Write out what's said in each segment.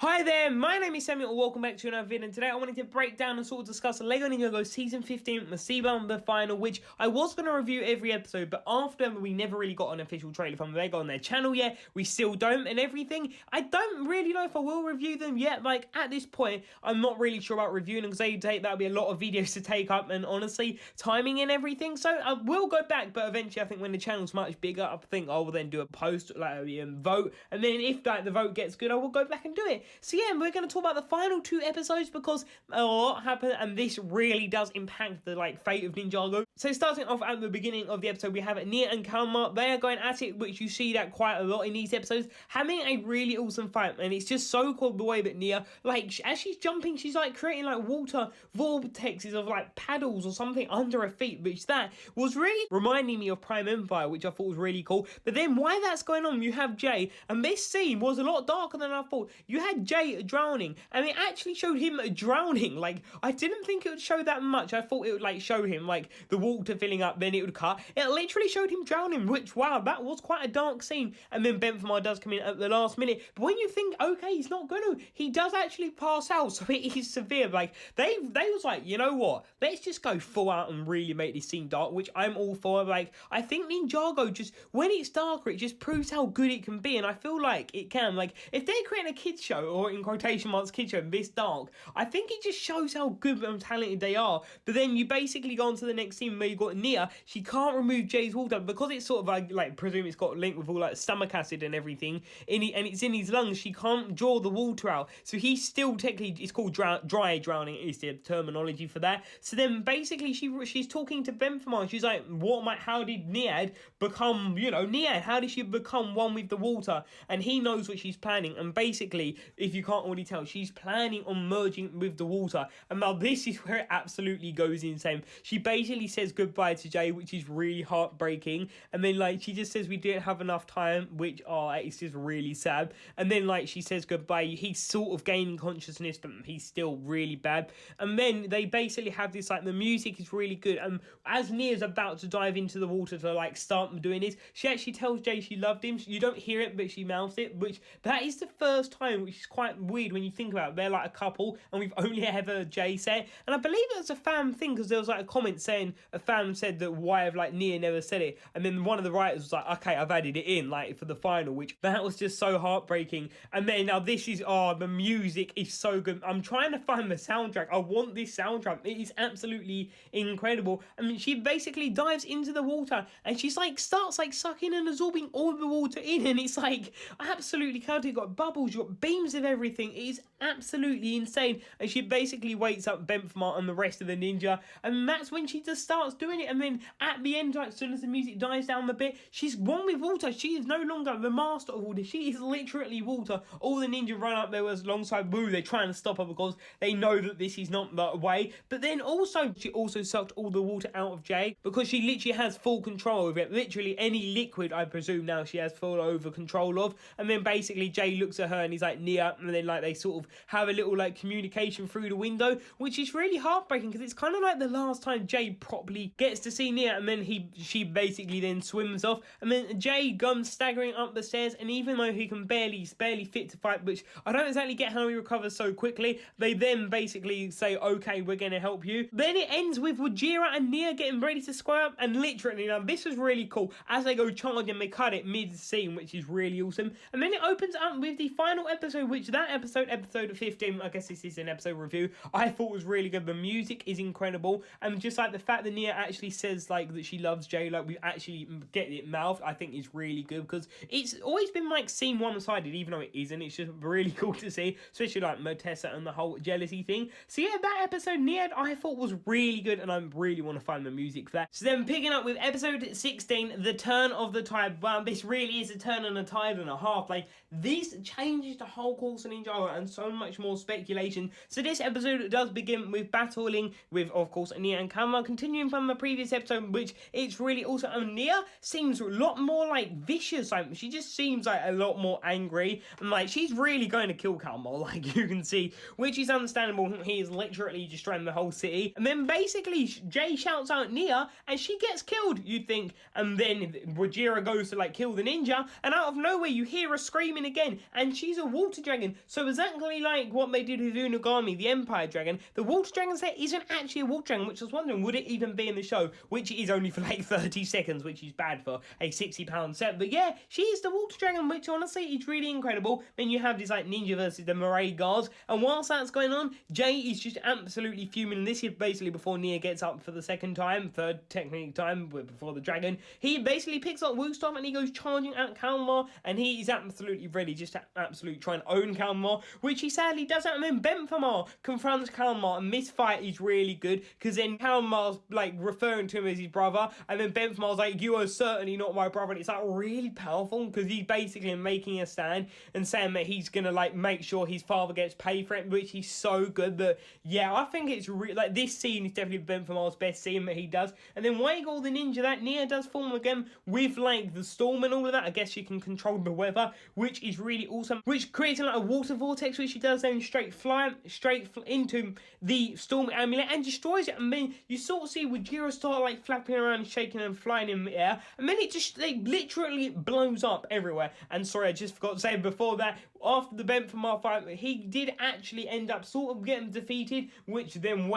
Hi there, my name is Samuel, welcome back to another video, and today I wanted to break down and sort of discuss LEGO Ninjago Season 15, the Seabound, the final, which I was going to review every episode, but after we never really got an official trailer from LEGO on their channel yet, we still don't, and everything. I don't really know if I will review them yet. Like, at this point, I'm not really sure about reviewing them, because that'll be a lot of videos to take up, and honestly, timing and everything, so I will go back, but eventually, I think when the channel's much bigger, I think I will then do a post, like a vote, and then if the vote gets good, I will go back and do it. So yeah, we're going to talk about the final two episodes because a lot happened and this really does impact the fate of Ninjago. So starting off at the beginning of the episode, we have Nia and Kalma. They are going at it, which you see that quite a lot in these episodes, having a really awesome fight, and it's just so cool the way that Nia, as she's jumping, she's creating water vortexes of paddles or something under her feet, which that was really reminding me of Prime Empire, which I thought was really cool. But then while that's going on, you have Jay, and this scene was a lot darker than I thought. You had Jay drowning, and it actually showed him drowning. I didn't think it would show that much. I thought it would show him the water filling up, then it would cut. It literally showed him drowning, which, wow, that was quite a dark scene. And then Benfamar does come in at the last minute, but when you think, okay, he's not gonna, he does actually pass out, so it is severe. They was you know what, let's just go full out and really make this scene dark, which I'm all for. I think Ninjago, just when it's darker, it just proves how good it can be, and I feel like it can. If they're creating a kids show, or in quotation marks kids show, this dark, I think it just shows how good and talented they are. But then you basically go on to the next scene where you got Nia. She can't remove Jay's water because it's sort of presume it's got linked with all stomach acid and everything and it's in his lungs. She can't draw the water out, so he's still technically, it's called dry drowning is the terminology for that. So then basically she's talking to Benfamar. She's like, how did Niad become, Niad, how did she become one with the water? And he knows what she's planning, and basically, if you can't already tell, she's planning on merging with the water. And now this is where it absolutely goes insane. She basically says goodbye to Jay, which is really heartbreaking, and then she just says we didn't have enough time, which it's just really sad. And then she says goodbye. He's sort of gaining consciousness, but he's still really bad. And then they basically have this the music is really good, and as Nia's about to dive into the water to start doing this, she actually tells Jay she loved him. You don't hear it, but she mouths it, which that is the first time, which is quite weird when you think about it. They're a couple, and we've only ever heard Jay say it. And I believe it was a fan thing, because there was a comment saying, a fan said that why have Nia never said it, and then one of the writers was okay, I've added it in for the final, which that was just so heartbreaking. And then now this is the music is so good. I'm trying to find the soundtrack. I want this soundtrack. It is absolutely incredible. I mean, she basically dives into the water, and she's starts sucking and absorbing all the water in, and it's absolutely chaotic. You've got bubbles, you've got beams of everything. It is absolutely insane. And she basically wakes up Benfamar and the rest of the ninja, and that's when she just starts doing it. And then at the end, as soon as the music dies down a bit, she's one with water. She is no longer the master of water. She is literally water. All the ninja run up there alongside Woo. They're trying to stop her because they know that this is not the way. But then also, she also sucked all the water out of Jay, because she literally has full control of it. Literally any liquid, I presume now, she has full over control of. And then basically Jay looks at her and he's like, Nia, and then they sort of have a little communication through the window, which is really heartbreaking, because it's kind of the last time Jay properly gets to see Nia. And then she basically then swims off, and then Jay comes staggering up the stairs, and even though he can barely fit to fight, which I don't exactly get how he recovers so quickly, they then basically say, okay, we're gonna help you. Then it ends with Wajira and Nia getting ready to square up, and literally, now this was really cool, as they go charging, they cut it mid-scene, which is really awesome. And then it opens up with the final episode, which that episode 15, I guess this is an episode review, I thought was really good. The music is incredible, and just the fact that Nia actually says that she loves Jay, we actually get it mouthed, I think is really good, because it's always been seen one-sided, even though it isn't. It's just really cool to see, especially Motessa and the whole jealousy thing. So yeah, that episode Nia I thought was really good, and I really want to find the music for that. So then picking up with episode 16, the turn of the tide. Wow, this really is a turn on a tide and a half. This changes the whole course of Ninjago, and so much more speculation. So this episode does begin with battling with, of course, Nia and Kalma, continuing from the previous episode, which it's really also, and Nia seems a lot more vicious. She just seems a lot more angry, and she's really going to kill Kalma, you can see, which is understandable. He is literally destroying the whole city. And then basically Jay shouts out Nia, and she gets killed, you'd think. And then Wajira goes to kill the ninja, and out of nowhere you hear her screaming again, and she's a water Jay. dragon. So exactly like what they did with Unagami, the Empire Dragon, the water dragon set isn't actually a water dragon, which I was wondering, would it even be in the show? Which it is only for like 30 seconds, which is bad for a £60 set. But yeah, she is the water dragon, which honestly is really incredible. Then you have this like ninja versus the Moray guards, and whilst that's going on, Jay is just absolutely fuming. This is basically before Nia gets up for the third technique time, before the dragon. He basically picks up Woostop and he goes charging at Kalmar, and he is absolutely ready just to absolutely try and own Kalmar, which he sadly doesn't. And then Benthamar confronts Kalmar, and this fight is really good because then Kalmar's like referring to him as his brother, and then Benthamar's like, you are certainly not my brother, and it's like really powerful because he's basically making a stand and saying that he's gonna like make sure his father gets paid for it, which is so good. But yeah, I think it's like this scene is definitely Benthamar's best scene that he does. And then Waigol the ninja, that Nia does form again with like the storm and all of that. I guess she can control the weather, which is really awesome, which creates like a water vortex, which she does then straight into the storm amulet and destroys it. And then you sort of see Wajira start like flapping around, shaking and flying in the air, and then it just literally blows up everywhere. And sorry, I just forgot to say before that, after the Benthamar fight, he did actually end up sort of getting defeated, which then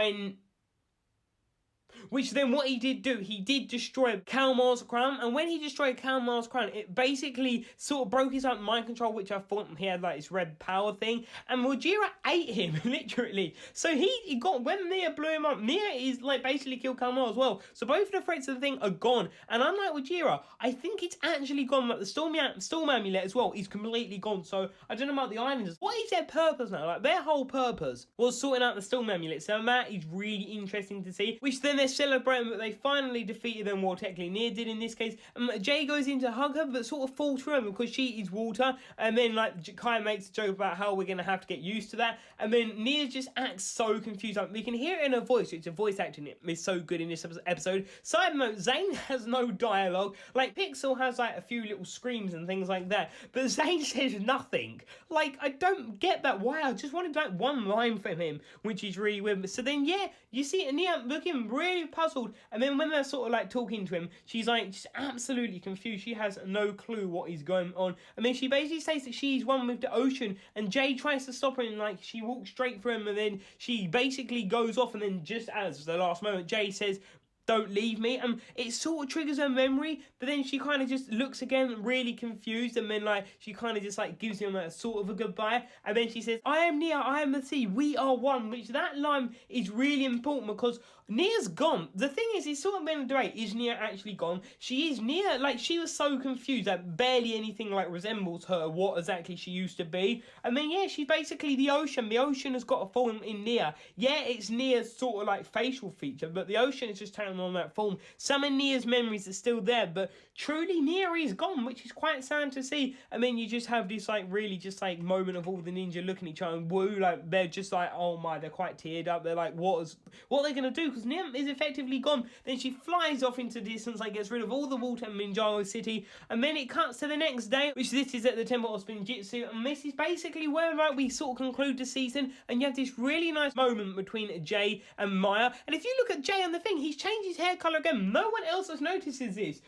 what he did do, he did destroy Kalmar's crown, and when he destroyed Kalmar's crown, it basically sort of broke his like mind control, which I thought he had like this red power thing, and Wajira ate him, literally. So he got, when Nia blew him up, Nia is like basically killed Kalmar as well. So both of the threats of the thing are gone, and unlike Wajira, I think it's actually gone, like the storm amulet as well is completely gone. So I don't know about the islanders. What is their purpose now? Like their whole purpose was sorting out the storm amulet, so that is really interesting to see, which then they're celebrating that they finally defeated them, what technically Nia did in this case. Jay goes in to hug her, but sort of falls through her because she is water, and then like Kai makes a joke about how we're gonna have to get used to that, and then Nia just acts so confused. Like, we can hear it in her voice. It's a voice acting, it is so good in this episode. Side note, Zane has no dialogue. Like Pixel has like a few little screams and things like that, but Zane says nothing. Like, I don't get that. Why? I just wanted like one line from him, which is really weird. So then yeah, you see Nia looking really puzzled, and then when they're sort of like talking to him, she's like just absolutely confused. She has no clue what is going on, and then she basically says that she's one with the ocean, and Jay tries to stop her, and like she walks straight for him, and then she basically goes off, and then just as the last moment, Jay says, don't leave me, and it sort of triggers her memory, but then she kind of just looks again really confused, and then like she kind of just like gives him a sort of a goodbye, and then she says, I am Nia, I am the sea, we are one, which that line is really important because Nia's gone. The thing is, it's sort of been a debate, is Nia actually gone? She is. Nia, like, she was so confused that barely anything like resembles her, what exactly she used to be. And then yeah, she's basically the ocean. The ocean has got a form in Nia. Yeah, it's Nia's sort of like facial feature, but the ocean is just taking on that form. Some of Nia's memories are still there, but truly Nia is gone, which is quite sad to see. And then you just have this like really just like moment of all the ninja looking at each other and woo, like they're just like, oh my, they're quite teared up. They're like, what are they gonna do? Because Nia is effectively gone. Then she flies off into the distance, like gets rid of all the water in Ninjago City, and then it cuts to the next day, which this is at the Temple of Spinjitzu, and this is basically where like we sort of conclude the season, and you have this really nice moment between Jay and Maya. And if you look at Jay on the thing, he's changed his hair colour again. No one else has noticed this,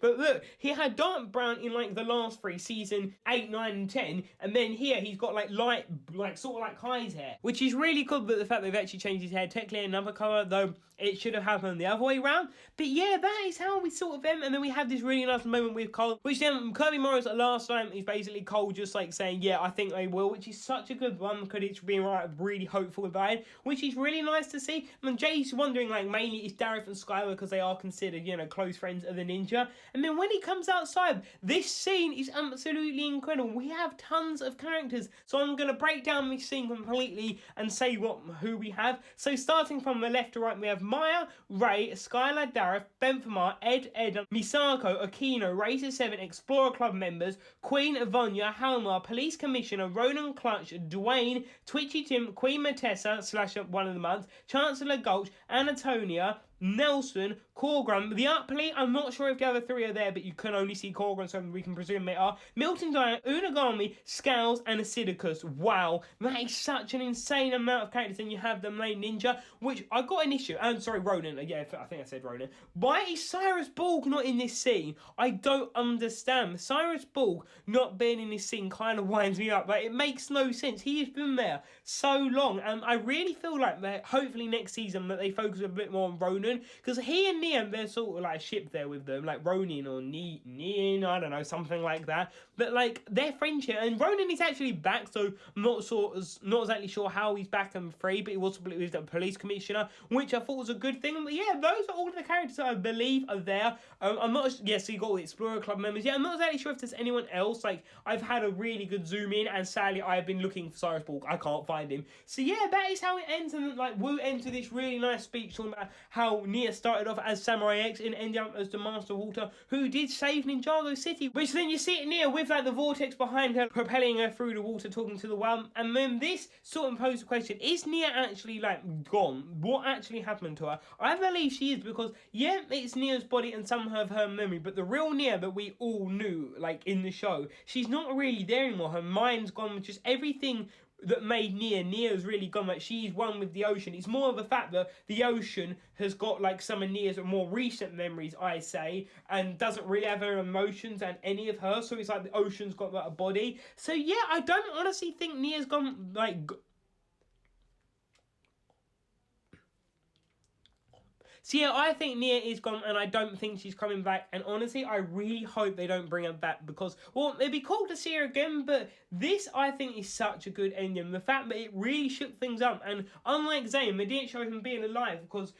but look, he had dark brown in like the last three, season 8, 9 and 10, and then here he's got like light, like sort of like Kai's hair, which is really cool. But the fact they've actually changed his hair technically another colour, though it should have happened the other way around. But yeah, that is how we sort of end, and then we have this really nice moment with Cole, which then Kirby Morris at last time is basically Cole just like saying, yeah, I think they will, which is such a good one because it's being like really hopeful about it, which is really nice to see. And Jay's wondering like mainly is Dareth and Skylar, because they are considered, you know, close friends of the ninja. And then when he comes outside, this scene is absolutely incredible. We have tons of characters, so I'm going to break down this scene completely and say who we have. So starting from the left to right, we have Maya, Ray, Skylar, Dareth, Benthamar, Ed, Misako, Akino, Racer 7, Explorer Club members, Queen, Vanya, Halmar, Police Commissioner, Ronan Clutch, Dwayne, Twitchy Tim, Queen Matessa / one of the months, Chancellor Gulch, Anatonia, Nelson, Corgran, the Upley, I'm not sure if the other three are there, but you can only see Corgran, so we can presume they are. Milton Giant, Unagami, Scales, and Acidicus. Wow, that is such an insane amount of characters, and you have the main ninja, which I got an issue. I'm sorry, Ronan. Yeah, I think I said Ronan. Why is Cyrus Borg not in this scene? I don't understand. Cyrus Borg not being in this scene kind of winds me up. Like, it makes no sense. He has been there so long, and I really feel like that hopefully next season that they focus a bit more on Ronan, because he and Nian, they're sort of like a ship there with them, like Ronin or Nian, I don't know, something like that. But like their friendship, and Ronan is actually back, so I'm not exactly sure how he's back and free, but he was with the police commissioner, which I thought was a good thing. But yeah, those are all of the characters that I believe are there. I'm not, so you got all the Explorer Club members. Yeah, I'm not exactly sure if there's anyone else. Like, I've had a really good zoom in, and sadly I've been looking for Cyrus Borg. I can't find him. So yeah, that is how it ends, and like Wu ends with this really nice speech talking about how Nia started off as Samurai X and ended up as the Master of Water, who did save Ninjago City, which then you see it Nia with like the vortex behind her, propelling her through the water, talking to the world. And then this sort of poses the question, is Nia actually like gone? What actually happened to her? I believe she is, because yeah, it's Nia's body and some of her memory, but the real Nia that we all knew like in the show, she's not really there anymore. Her mind's gone with just everything that made Nia's really gone. Like, she's one with the ocean. It's more of a fact that the ocean has got like some of Nia's more recent memories, I say, and doesn't really have her emotions and any of her, so it's like the ocean's got like a body. So yeah, I don't honestly think Nia's gone like... So yeah, I think Nia is gone, and I don't think she's coming back. And honestly, I really hope they don't bring her back, because, well, it'd be cool to see her again, but this, I think, is such a good ending. The fact that it really shook things up, and unlike Zayn, they didn't show him being alive, because...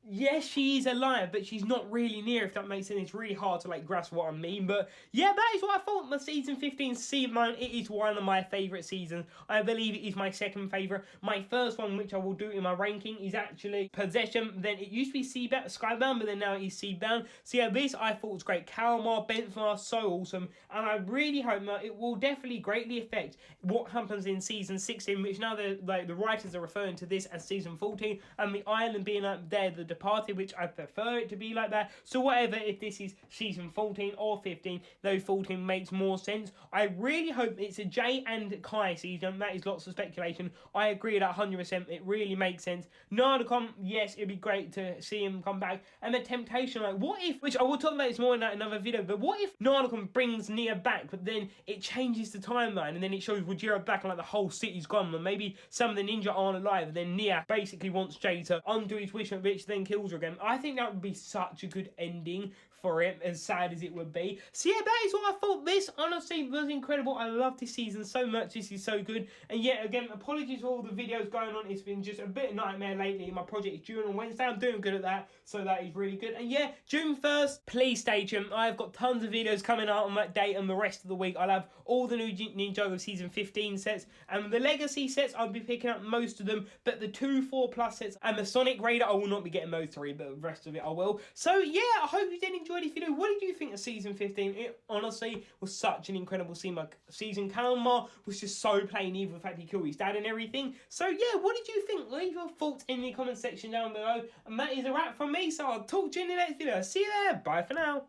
yes, she is alive, but she's not really near, if that makes sense. It's really hard to like grasp what I mean. But yeah, that is what I thought. The season 15 Seabound, it is one of my favourite seasons. I believe it is my second favourite. My first one, which I will do in my ranking, is actually Possession. Then it used to be Skybound, but then now it is Seabound. So yeah, this I thought was great. Kalmar, Benthmar, so awesome. And I really hope that it will definitely greatly affect what happens in season 16, which now the writers are referring to this as season 14, and the island being like there, the Departed, which I prefer it to be like that. So whatever, if this is season 14 or 15, though 14 makes more sense. I really hope it's a Jay and Kai season. That is lots of speculation. I agree with that 100%. It really makes sense. Narcon, yes, it'd be great to see him come back. And the Temptation, like, what if, which I will talk about this more in another video, but what if Narcon brings Nia back, but then it changes the timeline, and then it shows Wajira back, and like the whole city's gone, and maybe some of the ninja aren't alive, and then Nia basically wants Jay to undo his wish, which then kills her again. I think that would be such a good ending for it, as sad as it would be. So yeah, that is what I thought. This honestly was incredible. I love this season so much. This is so good. And yet again, apologies for all the videos going on. It's been just a bit of nightmare lately. My project is due on Wednesday. I'm doing good at that, so that is really good. And yeah, June 1st, please stay tuned. I've got tons of videos coming out on that date, and the rest of the week I'll have all the new Ninjago season 15 sets, and the legacy sets I'll be picking up most of them, but the 2 4+ sets and the Sonic Raider, I will not be getting those 3, but the rest of it I will. So yeah, I hope you did enjoy this video. What did you think of season 15? It honestly was such an incredible season. Kalmar was just so plain evil, the fact he killed his dad and everything. So yeah, what did you think? Leave your thoughts in the comment section down below. And that is a wrap from me, so I'll talk to you in the next video. See you there. Bye for now.